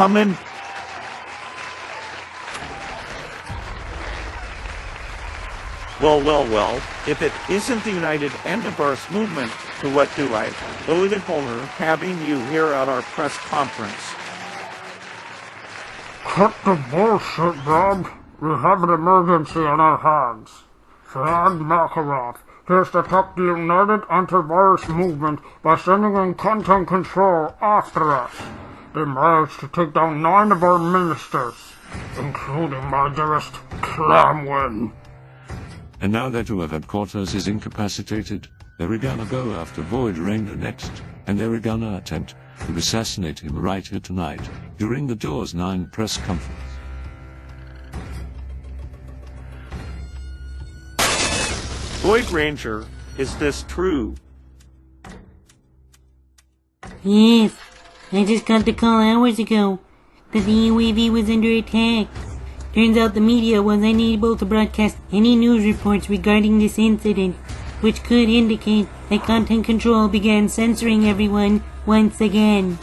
coming. Well, if it isn't the United Antivirus Movement, to what do I owe the honor having you here at our press conference? Cut the bullshit, Bob. We have an emergency on our hands. Flag Makarov has attacked the United Antivirus Movement by sending in content control after us. They managed to take down 9 of our ministers, including my dearest Clamwin. And now that whoever caught us is incapacitated, they're gonna go after Void Ranger next, and they're gonna attempt to assassinate him right here tonight, during the Doors 9 press conference. Void Ranger, is this true? Yes, I just got the call hours ago that the UAV was under attack. Turns out the media was unable to broadcast any news reports regarding this incident, which could indicate that content control began censoring everyone once again.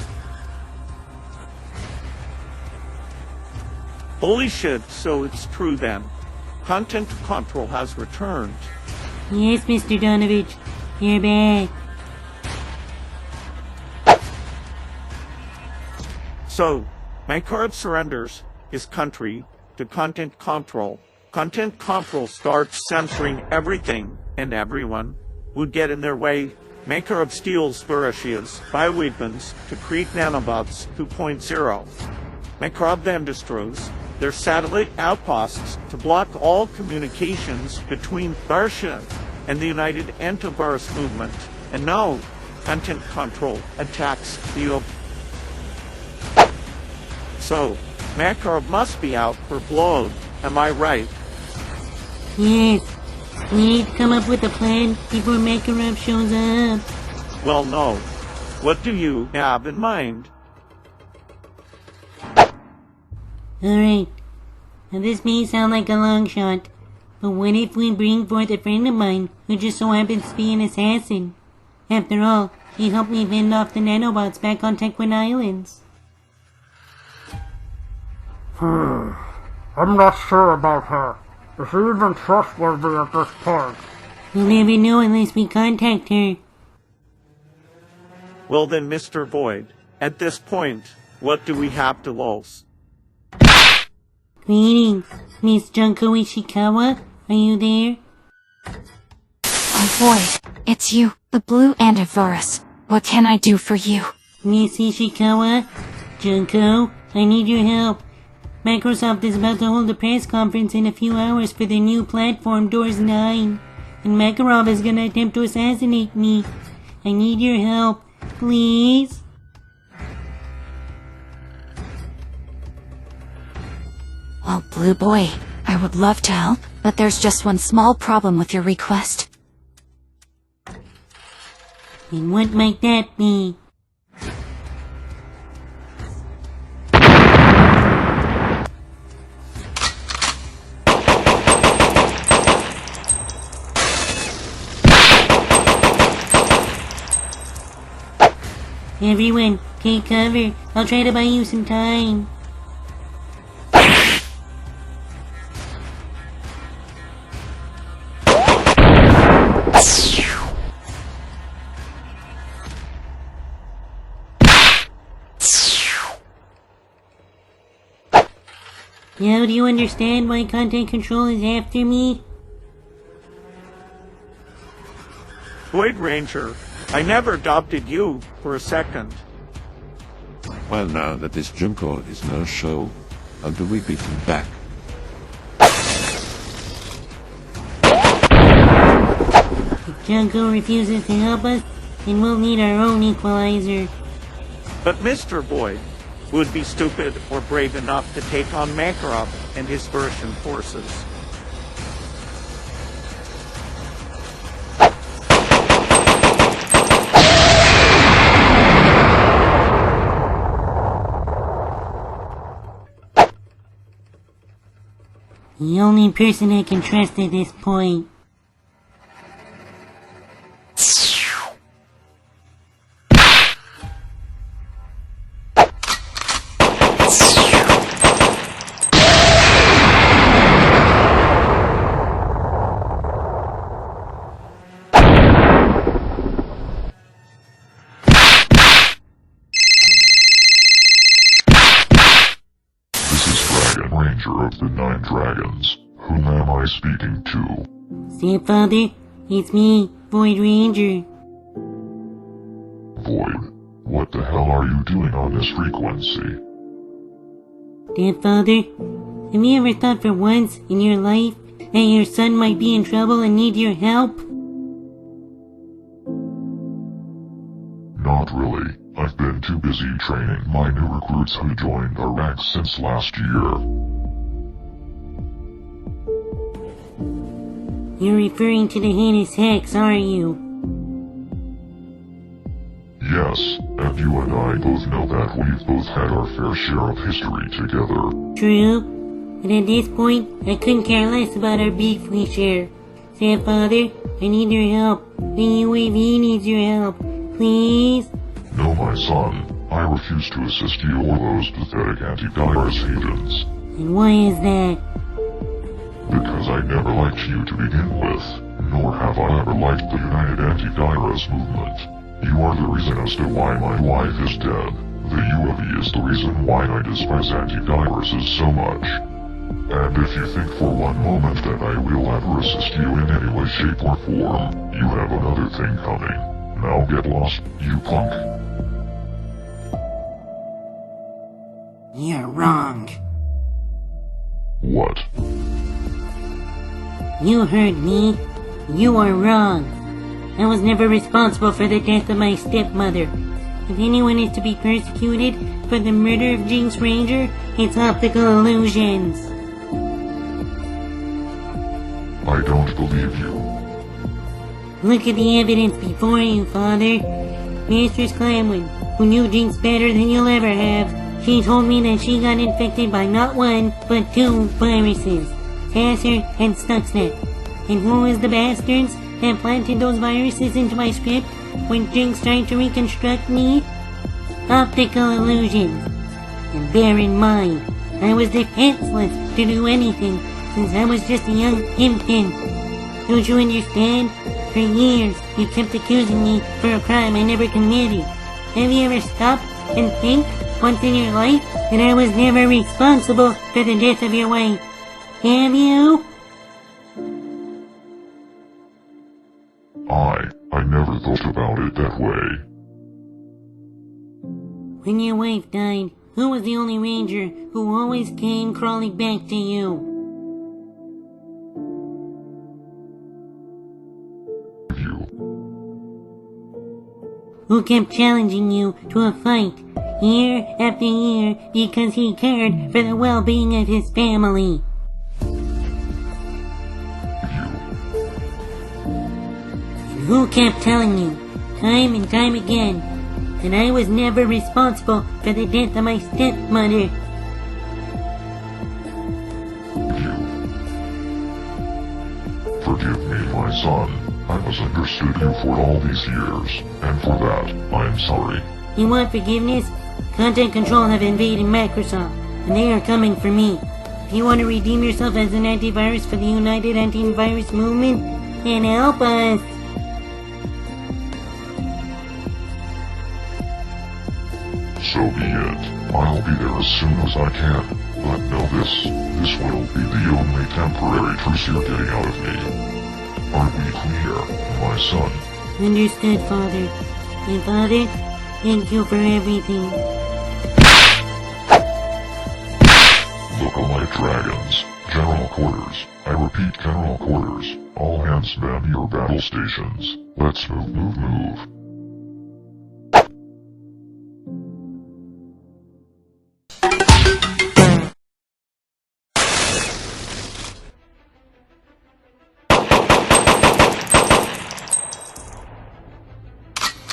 Holy shit, so it's true then. Content control has returned. Yes, Mr. Donovich, you're back. So, Makarov surrenders his country to content control. Content control starts censoring everything and everyone who would get in their way. Makarov steals Burashia's bioweapons to create nanobots 2.0. Makarov then destroys their satellite outposts to block all communications between Burashia and the United Antivirus Movement. And now, content control attacks the So, Makarov must be out for blood, am I right? Yes, we need to come up with a plan before Makarov shows up. Well, no. What do you have in mind? Alright, now this may sound like a long shot, but what if we bring forth a friend of mine who just so happens to be an assassin? After all, he helped me fend off the nanobots back on Tequin Islands. I'm not sure about her. Is she even trustworthy at this point? We'll never know unless we contact her. Well then, Mr. Void, at this point, what do we have to lose? Greetings, Miss Junko Ishikawa. Are you there? Oh boy, it's you, the Blue Antivirus. What can I do for you? Miss Ishikawa? Junko, I need your help. Microsoft is about to hold a press conference in a few hours for their new platform, Doors 9. And Makarov is gonna attempt to assassinate me. I need your help, please. Well, Blue Boy, I would love to help, but there's just one small problem with your request. And what might that be? Everyone, take cover. I'll try to buy you some time. Now do you understand why content control is after me? Void Ranger, I never adopted you for a second. Well, now that this Junko is no show, how do we beat him back? If Junko refuses to help us, then we'll need our own equalizer. But Mr. Void would be stupid or brave enough to take on Makarov and his Burashian forces. The only person I can trust at this point. dragons. Whom am I speaking to? Stepfather, it's me, Void Ranger. Void, what the hell are you doing on this frequency? Stepfather, have you ever thought for once in your life that your son might be in trouble and need your help? Not really. I've been too busy training my new recruits who joined our ranks since last year. You're referring to the heinous hex, aren't you? Yes, and you and I both know that we've both had our fair share of history together. True, but at this point, I couldn't care less about our beef we share. Stepfather, I need your help. The UAV needs your help. Please? No, my son, I refuse to assist you or those pathetic anti-virus agents. And why is that? Because I never liked you to begin with, nor have I ever liked the United Anti-Virus Movement. You are the reason as to why my wife is dead. The UAV is the reason why I despise antiviruses so much. And if you think for one moment that I will ever assist you in any way, shape, or form, you have another thing coming. Now get lost, you punk. You're wrong. What? You heard me. You are wrong. I was never responsible for the death of my stepmother. If anyone is to be persecuted for the murder of Jinx Ranger, it's optical illusions. I don't believe you. Look at the evidence before you, Father. Mistress Clamwood, who knew Jinx better than you'll ever have, she told me that she got infected by not one, but 2 viruses. Axer and STAK. And who was the bastards that planted those viruses into my script when Jinx tried to reconstruct me? Optical illusions. And bear in mind, I was defenseless to do anything since I was just a young infant. Don't you understand? For years, you kept accusing me for a crime I never committed. Have you ever stopped and think once in your life that I was never responsible for the death of your wife? Have you? I never thought about it that way. When your wife died, who was the only ranger who always came crawling back to you? You. Who kept challenging you to a fight, year after year, because he cared for the well-being of his family? Who kept telling you, time and time again, that I was never responsible for the death of my stepmother? You. Forgive me, my son. I misunderstood you for all these years, and for that, I'm sorry. You want forgiveness? Content Control have invaded Microsoft, and they are coming for me. If you want to redeem yourself as an antivirus for the United Antivirus Movement, then help us. So be it. I'll be there as soon as I can. But know this will be the only temporary truce you're getting out of me. Are we clear, my son? Understood, Father. And Father, thank you for everything. Look on my dragons. General quarters. I repeat, general quarters. All hands man your battle stations. Let's move.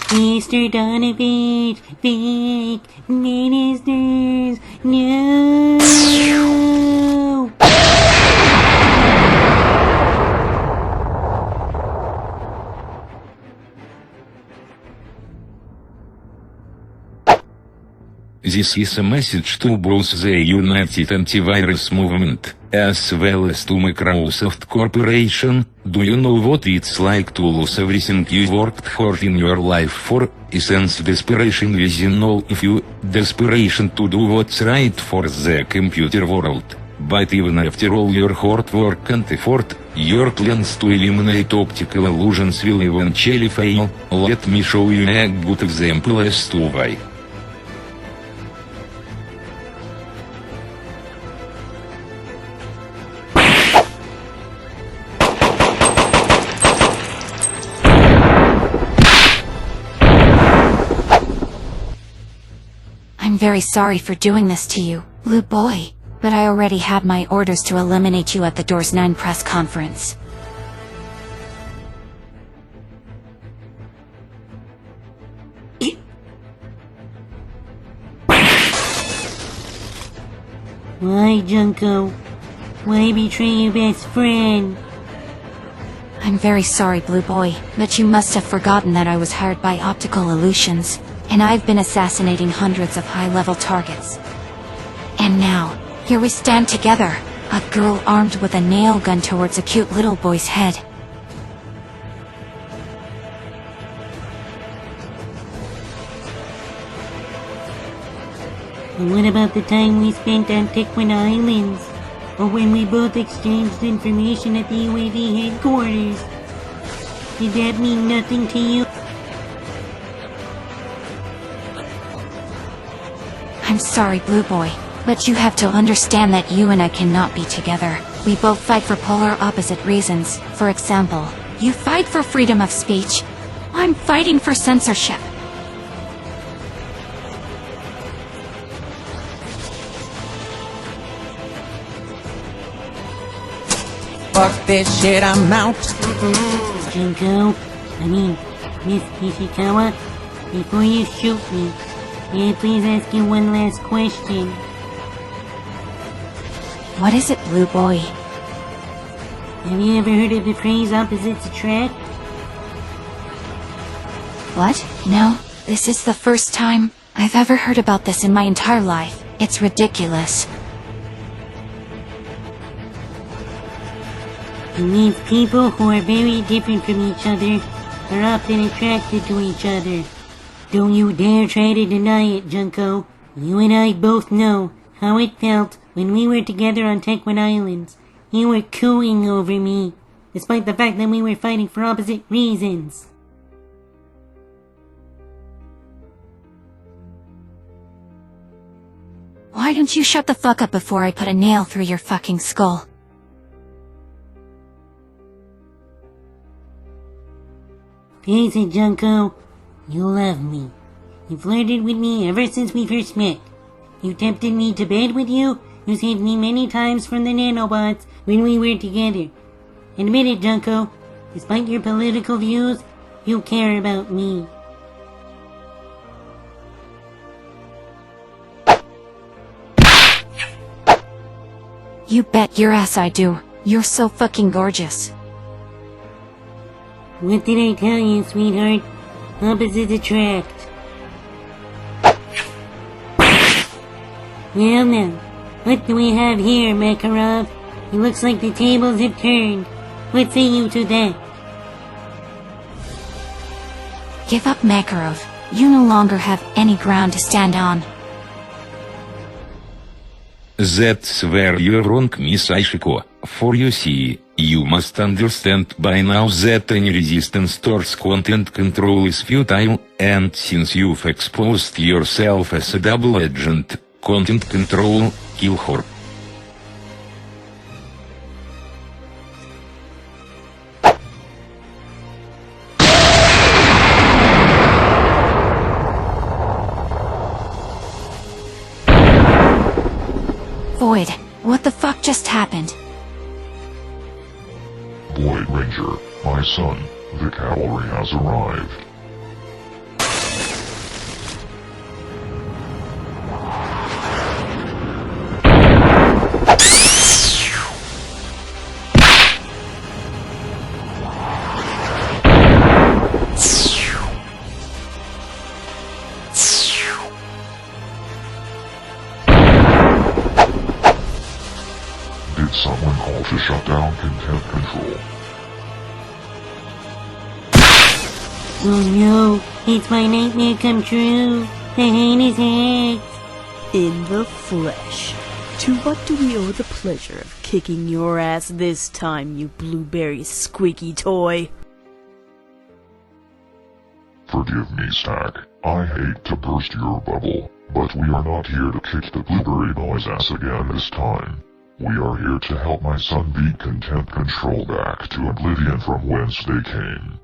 Mr. Donovan, fake ministers, no! This is a message to both the United Antivirus Movement, as well as to Microsoft Corporation. Do you know what it's like to lose everything you worked hard in your life for? Sense desperation within all of you, desperation to do what's right for the computer world. But even after all your hard work and effort, your plans to eliminate optical illusions will eventually fail. Let me show you a good example as to why. I'm very sorry for doing this to you, Blue Boy, but I already had my orders to eliminate you at the Doors 9 press conference. Why, Junko? Why betray your best friend? I'm very sorry, Blue Boy, but you must have forgotten that I was hired by Optical Illusions, and I've been assassinating hundreds of high-level targets. And now, here we stand together, a girl armed with a nail gun towards a cute little boy's head. And what about the time we spent on Tequan Islands? Or when we both exchanged information at the UAV headquarters? Did that mean nothing to you? I'm sorry, Blue Boy, but you have to understand that you and I cannot be together. We both fight for polar opposite reasons. For example, you fight for freedom of speech. I'm fighting for censorship. Fuck this shit, I'm out. Junko, Miss Ishikawa, before you shoot me, may I please ask you one last question? What is it, Blue Boy? Have you ever heard of the phrase opposites attract? What? No, this is the first time I've ever heard about this in my entire life. It's ridiculous. It means people who are very different from each other are often attracted to each other. Don't you dare try to deny it, Junko. You and I both know how it felt when we were together on Tequan Islands. You were cooing over me, despite the fact that we were fighting for opposite reasons. Why don't you shut the fuck up before I put a nail through your fucking skull? Face it, Junko. You love me. You flirted with me ever since we first met. You tempted me to bed with you. You saved me many times from the nanobots when we were together. Admit it, Junko. Despite your political views, you care about me. You bet your ass I do. You're so fucking gorgeous. What did I tell you, sweetheart? Opposites attract. Well now, what do we have here, Makarov? It looks like the tables have turned. What say you to that? Give up, Makarov. You no longer have any ground to stand on. That's where you're wrong, Miss Ishiko. For you see, you must understand by now that any resistance towards content control is futile, and since you've exposed yourself as a double agent, content control, kill her. Void, what the fuck just happened? Void Ranger, my son, the cavalry has arrived. Did someone call to shut down content control? Oh no, it's my nightmare come true. The hand is hacked. In the flesh. To what do we owe the pleasure of kicking your ass this time, you blueberry squeaky toy? Forgive me, Stack. I hate to burst your bubble, but we are not here to kick the blueberry boy's ass again this time. We are here to help my son beat Content Control back to oblivion from whence they came.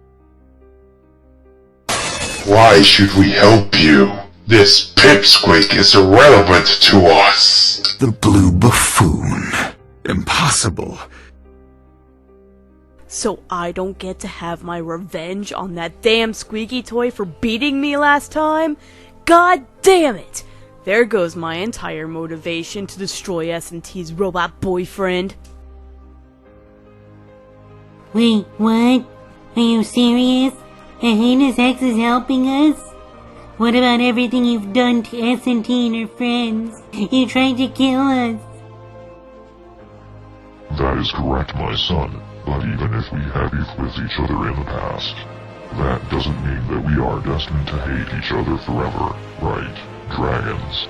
Why should we help you? This pipsqueak is irrelevant to us. The blue buffoon. Impossible. So I don't get to have my revenge on that damn squeaky toy for beating me last time? God damn it! There goes my entire motivation to destroy S&T's robot boyfriend. Wait, what? Are you serious? A heinous X is helping us? What about everything you've done to S&T and her friends? You tried to kill us. That is correct, my son. But even if we had beef with each other in the past, that doesn't mean that we are destined to hate each other forever, right, dragons?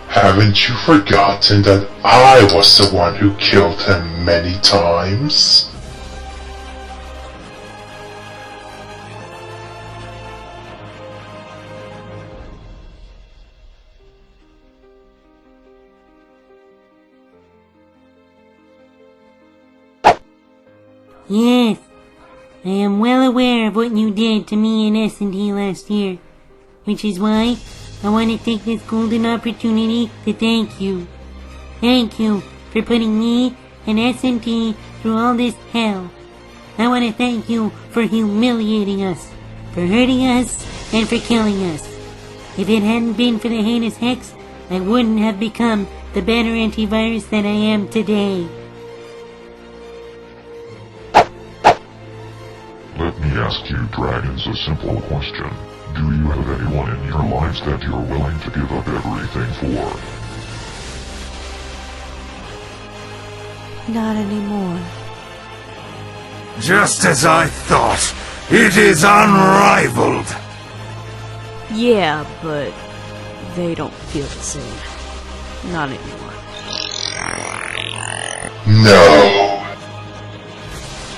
Haven't you forgotten that I was the one who killed him many times? Yes, I am well aware of what you did to me and S&T last year, which is why I want to take this golden opportunity to thank you. Thank you for putting me and S&T through all this hell. I want to thank you for humiliating us, for hurting us, and for killing us. If it hadn't been for the heinous Hex, I wouldn't have become the better antivirus that I am today. Let me ask you, dragons, a simple question. Do you have anyone in your lives that you're willing to give up everything for? Not anymore. Just as I thought. It is unrivaled. Yeah, but they don't feel the same. Not anymore. No.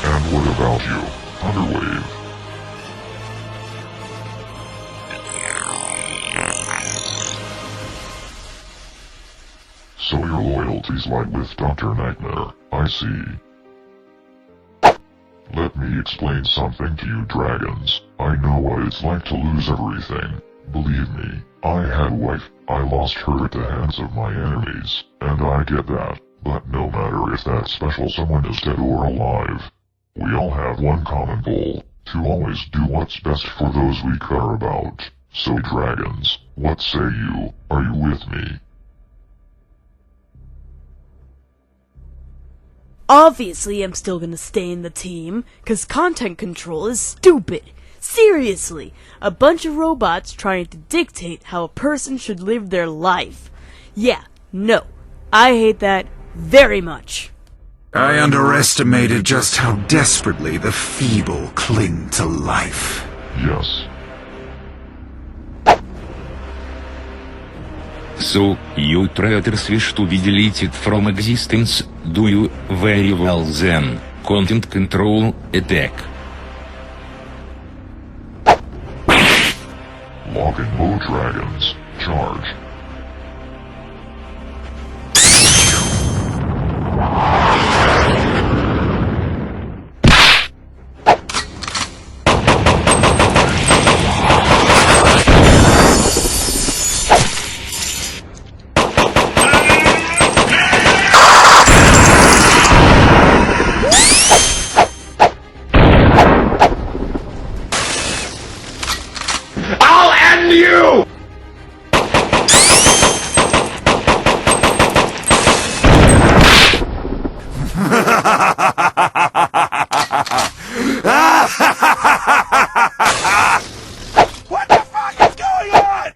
And what about you, Underwave? So your loyalties lie with Dr. Nightmare, I see. Let me explain something to you, dragons. I know what it's like to lose everything. Believe me, I had a wife. I lost her at the hands of my enemies, and I get that. But no matter if that special someone is dead or alive, we all have one common goal, to always do what's best for those we care about. So dragons, what say you? Are you with me? Obviously, I'm still gonna stay in the team, cause content control is stupid. Seriously, a bunch of robots trying to dictate how a person should live their life. Yeah, no, I hate that very much. I underestimated just how desperately the feeble cling to life. Yes. So, you traitors wish to be deleted from existence, do you? Very well then. Content control, attack. Lock and load, dragons. Charge. I'll end you! What the fuck is going on?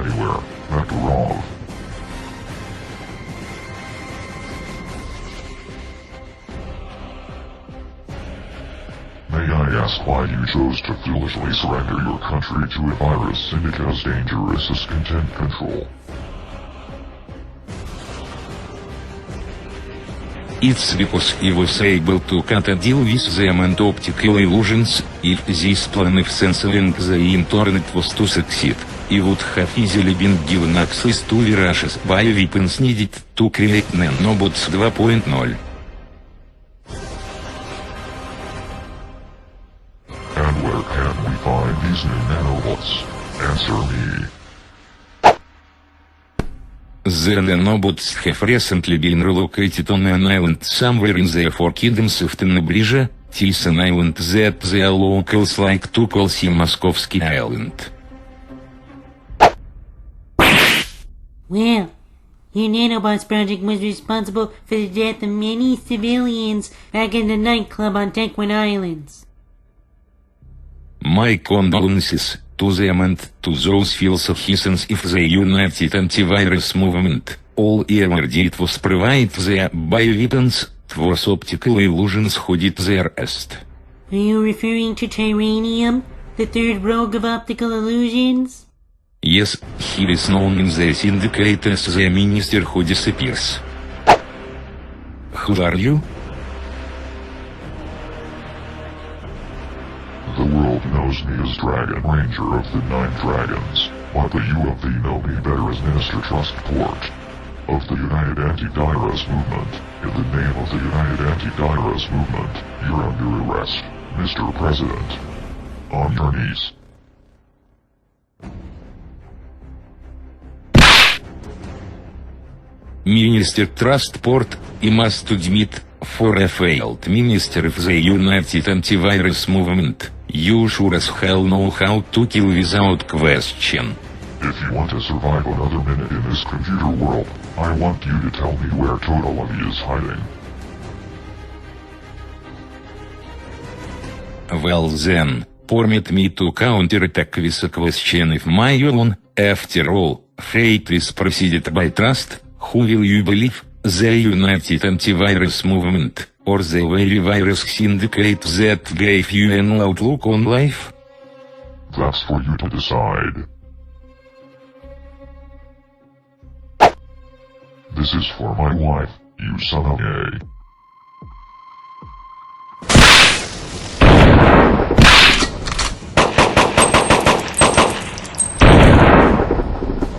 anywhere, Makarov. May I ask why you chose to foolishly surrender your country to a virus syndicate as dangerous as content control? It's because he was able to cut a deal with them and optical illusions. If this plan of censoring the internet was to succeed, he would have easily been given access to Russia's bioweapons needed to create nanobots 2.0. And where can we find these new nanobots? Answer me. The nanobots have recently been relocated on an island somewhere in the Four Kingdoms of Tenebrisha, tis an island that the locals like to call the Moskovsky Island. Well, your nanobots project was responsible for the death of many civilians back in the nightclub on Tequin Islands. My condolences to them and to those philosophians of the United Antivirus Movement. All he ever did was provide the bioweapons, was optical illusions who did the rest. Are you referring to Tyrannium, the third rogue of optical illusions? Yes, he is known in the syndicate as the minister who disappears. Who are you? The world knows me as Dragon Ranger of the Nine Dragons, but the UOV know me better as Minister Trustport of the United Anti-Virus Movement. In the name of the United Anti-Virus Movement, you're under arrest, Mr. President. On your knees. Minister Trustport, he must admit, for a failed minister of the United Antivirus Movement, you sure as hell know how to kill without question. If you want to survive another minute in this computer world, I want you to tell me where Totalavi is hiding. Well then, permit me to counterattack with a question of my own. After all, fate is preceded by trust. Who will you believe, the United Antivirus Movement, or the very virus syndicate that gave you an outlook on life? That's for you to decide. This is for my wife, you son of a...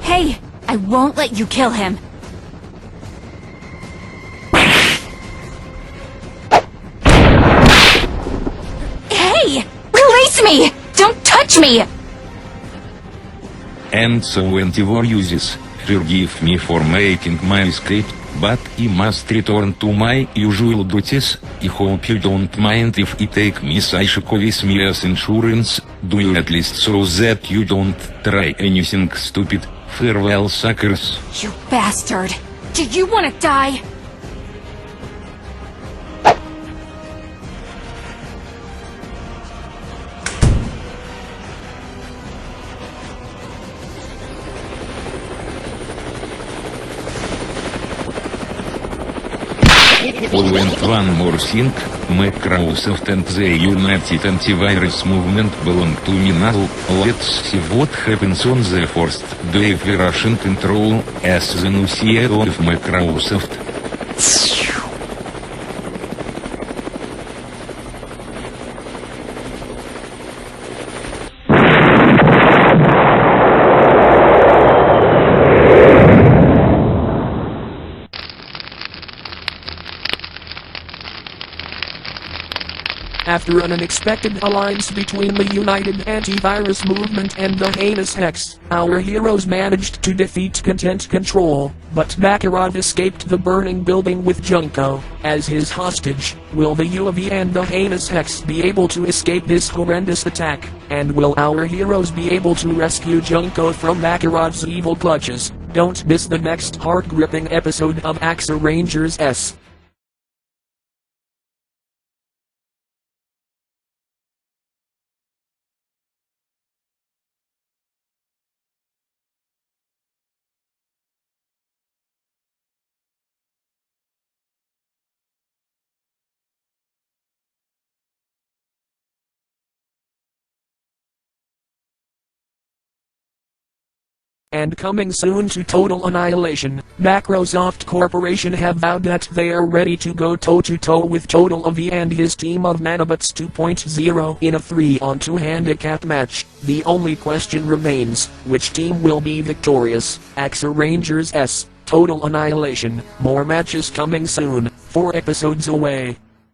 Hey! I won't let you kill him! Hey! Release me! Don't touch me! And so anti-war uses, forgive me for making my escape, but I must return to my usual duties. I hope you don't mind if I take Miss Aishiko with me as insurance. Do you at least so that you don't try anything stupid? Farewell, suckers. You bastard! Did you want to die? Oh, and one more thing, Microsoft and the United Antivirus Movement belong to me now. Let's see what happens on the first day of Russian control as the new CEO of Microsoft. After an unexpected alliance between the United Antivirus Movement and the heinous Hex, our heroes managed to defeat Content Control, but Makarov escaped the burning building with Junko as his hostage. Will the UAV and the heinous Hex be able to escape this horrendous attack? And will our heroes be able to rescue Junko from Makarov's evil clutches? Don't miss the next heart-gripping episode of Axer Rangers S. And coming soon to Total Annihilation, Microsoft Corporation have vowed that they are ready to go toe-to-toe with Total Avi and his team of Nanobots 2.0 in a 3-on-2 handicap match. The only question remains, which team will be victorious? Axer Rangers S. Total Annihilation. More matches coming soon, 4 episodes away.